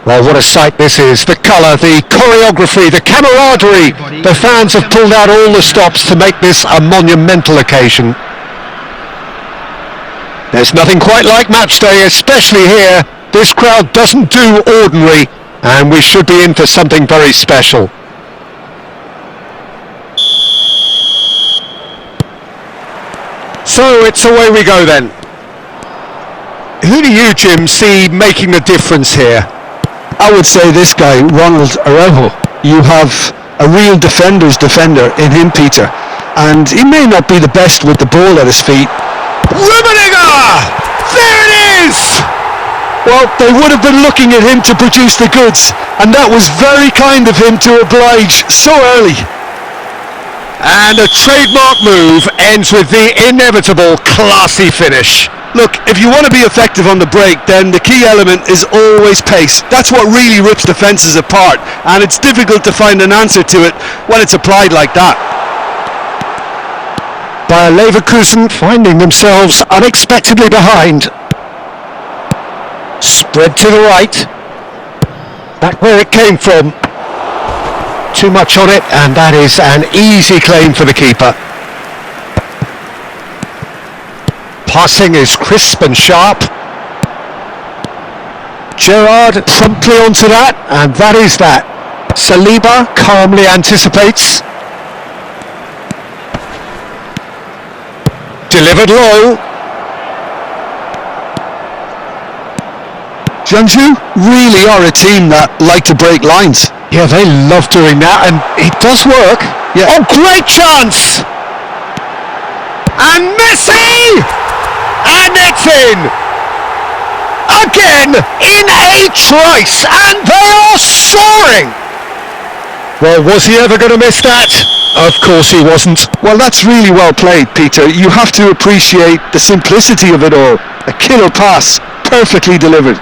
Well, what a sight this is. The colour, the choreography, the camaraderie. The fans have pulled out all the stops to make this a monumental occasion. There's nothing quite like match day, especially here. This crowd doesn't do ordinary, and we should be in for something very special. So it's away we go then. Who do you, Jim, see making the difference here? I would say this guy, Ronald Araujo. You have a real defender's defender in him, Peter. And he may not be the best with the ball at his feet. Rummenigge! There it is! Well, they would have been looking at him to produce the goods, and that was very kind of him to oblige so early. And a trademark move ends with the inevitable classy finish. Look, if you want to be effective on the break, then the key element is always pace. That's what really rips defences apart, and it's difficult to find an answer to it when it's applied like that. Bayer Leverkusen finding themselves unexpectedly behind. Spread to the right. Back where it came from. Too much on it, and that is an easy claim for the keeper. Passing is crisp and sharp. Gerrard promptly onto that, and that is that. Saliba calmly anticipates. Delivered low. Jiangsu really are a team that like to break lines. Yeah, they love doing that, and it does work. Yeah. Oh, great chance! And Messi! And it's in! Again, in a trice, and they are soaring! Well, was he ever going to miss that? Of course he wasn't. Well, that's really well played, Peter. You have to appreciate the simplicity of it all. A killer pass, perfectly delivered.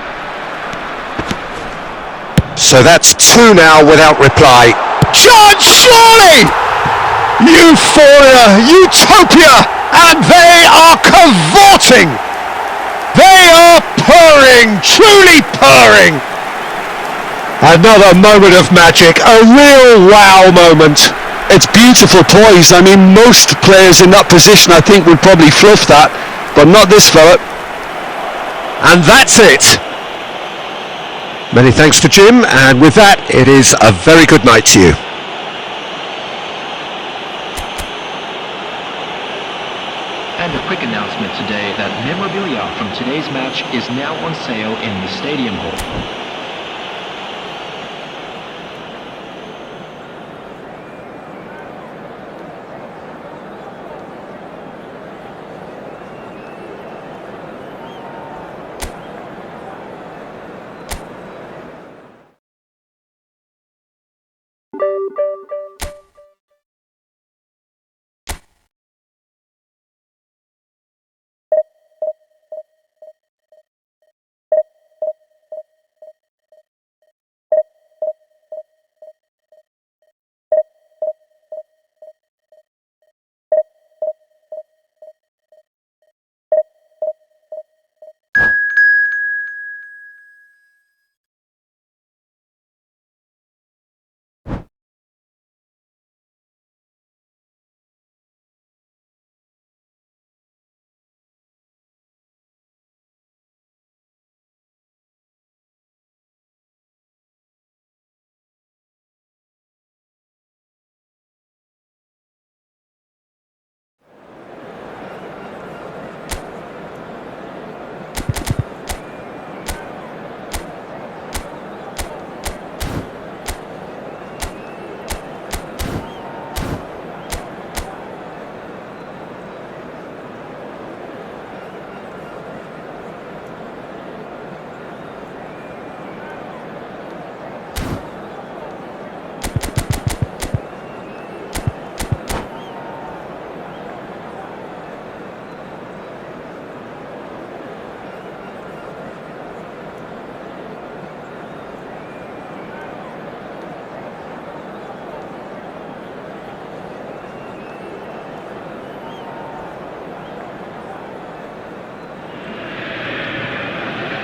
So that's two now without reply. Chance, surely! Euphoria, utopia, and they are cavorting! They are purring, truly purring! Another moment of magic, a real wow moment. It's beautiful poise. I mean, most players in that position, I think, would probably fluff that, but not this fella. And that's it. Many thanks to Jim, and with that, it is a very good night to you. And a quick announcement today that memorabilia from today's match is now on sale in the stadium hall.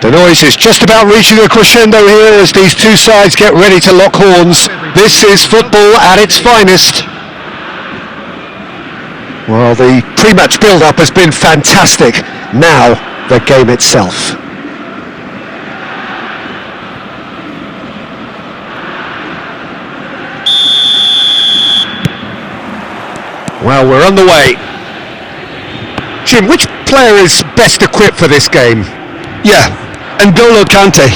The noise is just about reaching a crescendo here as these two sides get ready to lock horns. This is football at its finest. Well, the pre-match build-up has been fantastic. Now, the game itself. Well, we're on the way. Jim, which player is best equipped for this game? Yeah, N'Golo Kante.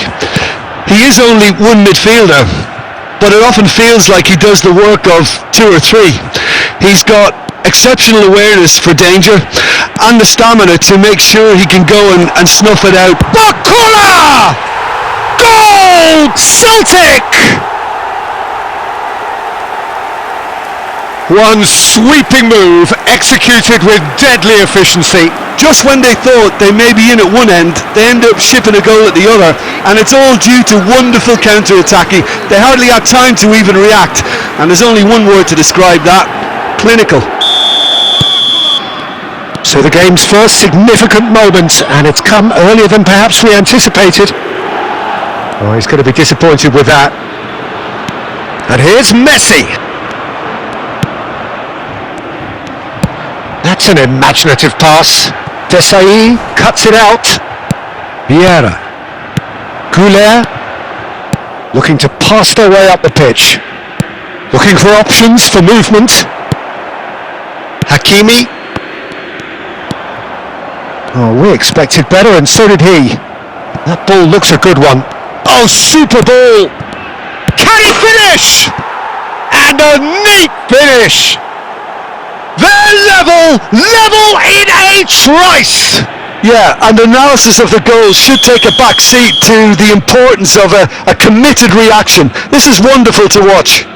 He is only one midfielder, but it often feels like he does the work of two or three. He's got exceptional awareness for danger and the stamina to make sure he can go and snuff it out. Bakula! Goal! Celtic! One sweeping move, executed with deadly efficiency. Just when they thought they may be in at one end, they end up shipping a goal at the other, and it's all due to wonderful counter-attacking. They hardly had time to even react, and there's only one word to describe that: clinical. So the game's first significant moment, and it's come earlier than perhaps we anticipated. Oh, he's going to be disappointed with that. And here's Messi. That's an imaginative pass. Desai cuts it out. Vieira. Goulet looking to pass their way up the pitch. Looking for options for movement. Hakimi. Oh, we expected better, and so did he. That ball looks a good one. Oh, super ball! Can he finish? And a neat finish! They're level in a trice! Yeah, and analysis of the goal should take a back seat to the importance of a committed reaction. This is wonderful to watch.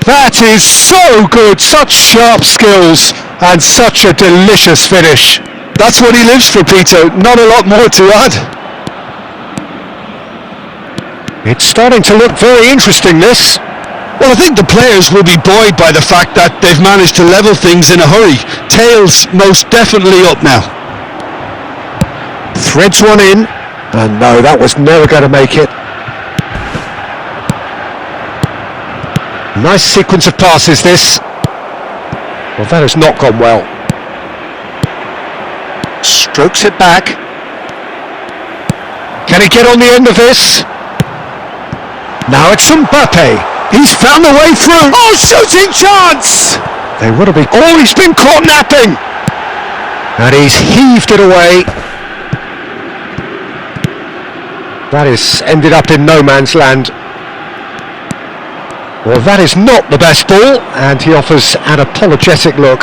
That is so good, such sharp skills, and such a delicious finish. That's what he lives for, Peter, not a lot more to add. It's starting to look very interesting, this. Well, I think the players will be buoyed by the fact that they've managed to level things in a hurry. Tails most definitely up now. Threads one in, and no, that was never going to make it. Nice sequence of passes, this. Well, that has not gone well. Strokes it back. Can he get on the end of this? Now it's Mbappe. He's found the way through. Oh, shooting chance! They would have been... Oh, he's been caught napping! And he's heaved it away. That is ended up in no man's land. Well, that is not the best ball, and he offers an apologetic look.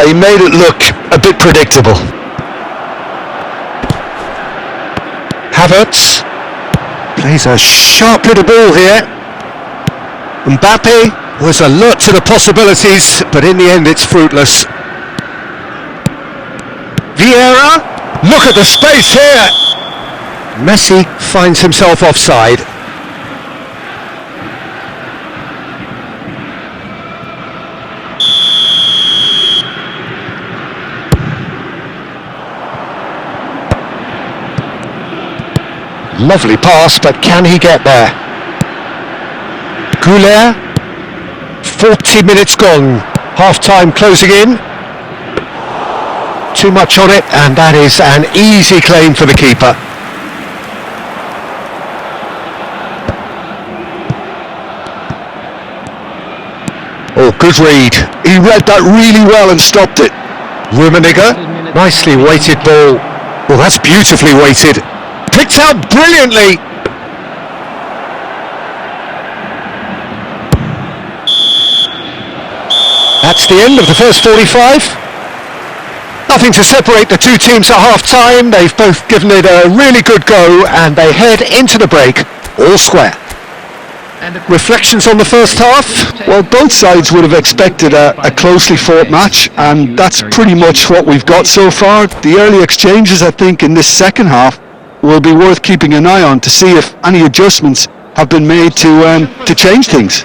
He made it look a bit predictable. Havertz plays a sharp little ball here. Mbappe was alert to the possibilities, but in the end it's fruitless. Vieira, look at the space here! Messi finds himself offside. Lovely pass, but can he get there? Goulet, 40 minutes gone, half-time closing in. Too much on it, and that is an easy claim for the keeper. Oh, good read. He read that really well and stopped it. Rummenigge, nicely weighted ball. Well, that's beautifully weighted. Picked out brilliantly. That's the end of the first 45. Nothing to separate the two teams at half-time. They've both given it a really good go, and they head into the break all square. Reflections on the first half? Well, both sides would have expected a closely fought match, and that's pretty much what we've got so far. The early exchanges, I think, in this second half will be worth keeping an eye on to see if any adjustments have been made to change things.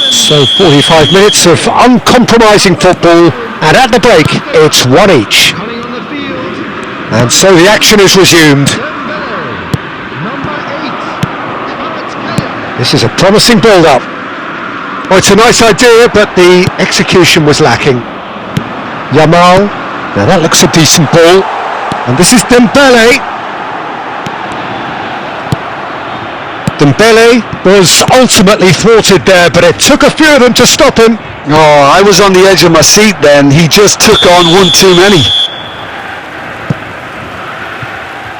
So 45 minutes of uncompromising football, and at the break it's one each. And so the action is resumed. This is a promising build-up. Oh, it's a nice idea, but the execution was lacking. Yamal, now that looks a decent ball. And this is Dembele. Dembele was ultimately thwarted there, but it took a few of them to stop him. Oh, I was on the edge of my seat then. He just took on one too many.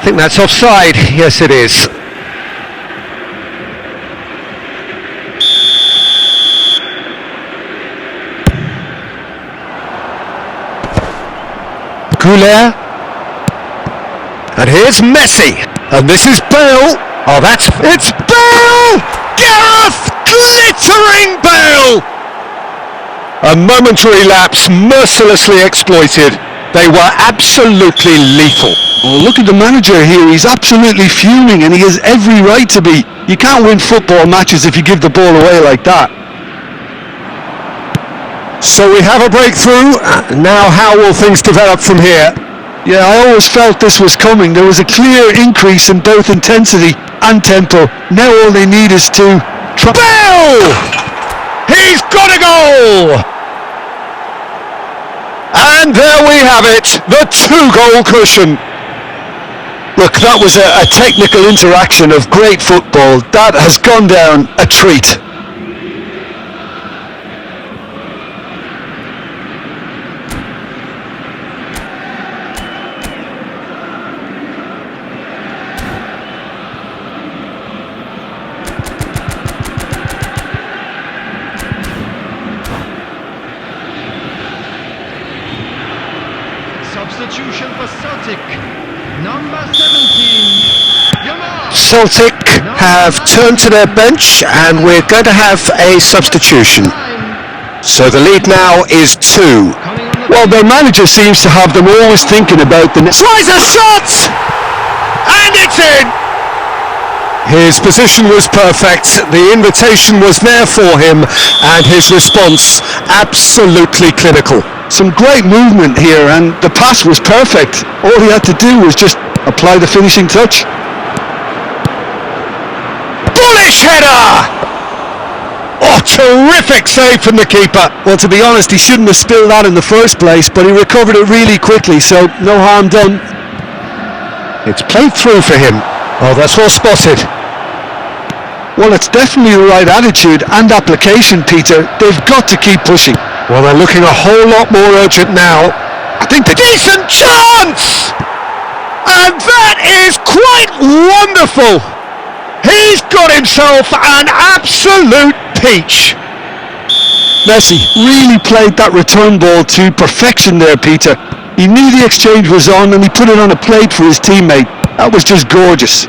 I think that's offside. Yes, it is. Goulet. And here's Messi. And this is Bale. Oh, it's Bale! Gareth glittering Bale! A momentary lapse mercilessly exploited. They were absolutely lethal. Oh, look at the manager here. He's absolutely fuming, and he has every right to be. You can't win football matches if you give the ball away like that. So we have a breakthrough. Now how will things develop from here? Yeah, I always felt this was coming. There was a clear increase in both intensity and tempo. Now all they need is to... Bale! He's got a goal! And there we have it, the two-goal cushion. Look, that was a technical interaction of great football. That has gone down a treat. Substitution for Celtic, number 17, Yamal. Celtic have turned to their bench and we're going to have a substitution. So the lead now is 2. Well, their manager seems to have them always thinking about the... Tries a shot! And it's in! His position was perfect, the invitation was there for him, and his response absolutely clinical. Some great movement here, and the pass was perfect. All he had to do was just apply the finishing touch. Bullish header! Oh, terrific save from the keeper. Well, to be honest, he shouldn't have spilled that in the first place, but he recovered it really quickly, so no harm done. It's played through for him. Oh, that's well spotted. Well, it's definitely the right attitude and application, Peter. They've got to keep pushing. Well, they're looking a whole lot more urgent now. I think the decent chance! And that is quite wonderful! He's got himself an absolute peach. Messi really played that return ball to perfection there, Peter. He knew the exchange was on and he put it on a plate for his teammate. That was just gorgeous.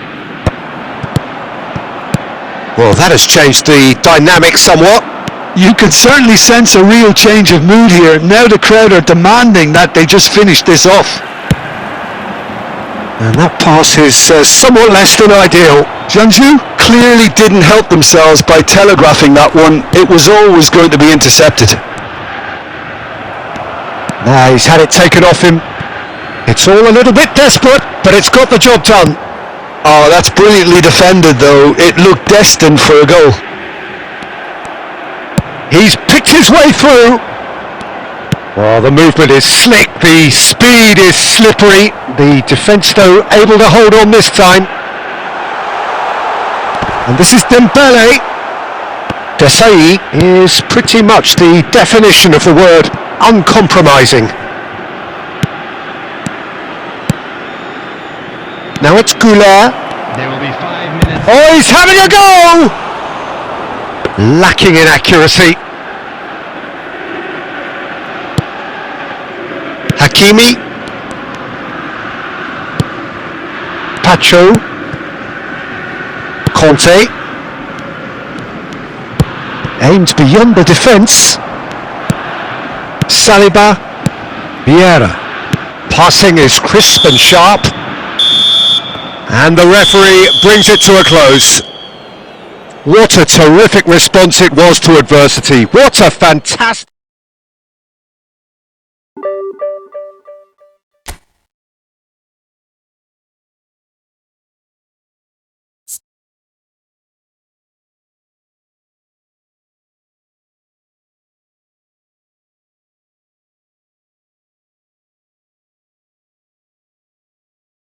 Well, that has changed the dynamic somewhat. You could certainly sense a real change of mood here. Now the crowd are demanding that they just finish this off. And that pass is somewhat less than ideal. Jiangsu clearly didn't help themselves by telegraphing that one. It was always going to be intercepted. Now he's had it taken off him. It's all a little bit desperate, but it's got the job done. Oh, that's brilliantly defended though. It looked destined for a goal. He's picked his way through. Oh, the movement is slick, the speed is slippery. The defence, though, able to hold on this time. And this is Dembele. Desai is pretty much the definition of the word uncompromising. Now it's Goulet. There will be 5 minutes. Oh, he's having a go! Lacking in accuracy. Hakimi. Pacho. Conte. Aimed beyond the defence. Saliba. Vieira. Passing is crisp and sharp. And the referee brings it to a close. What a terrific response it was to adversity. What a fantastic...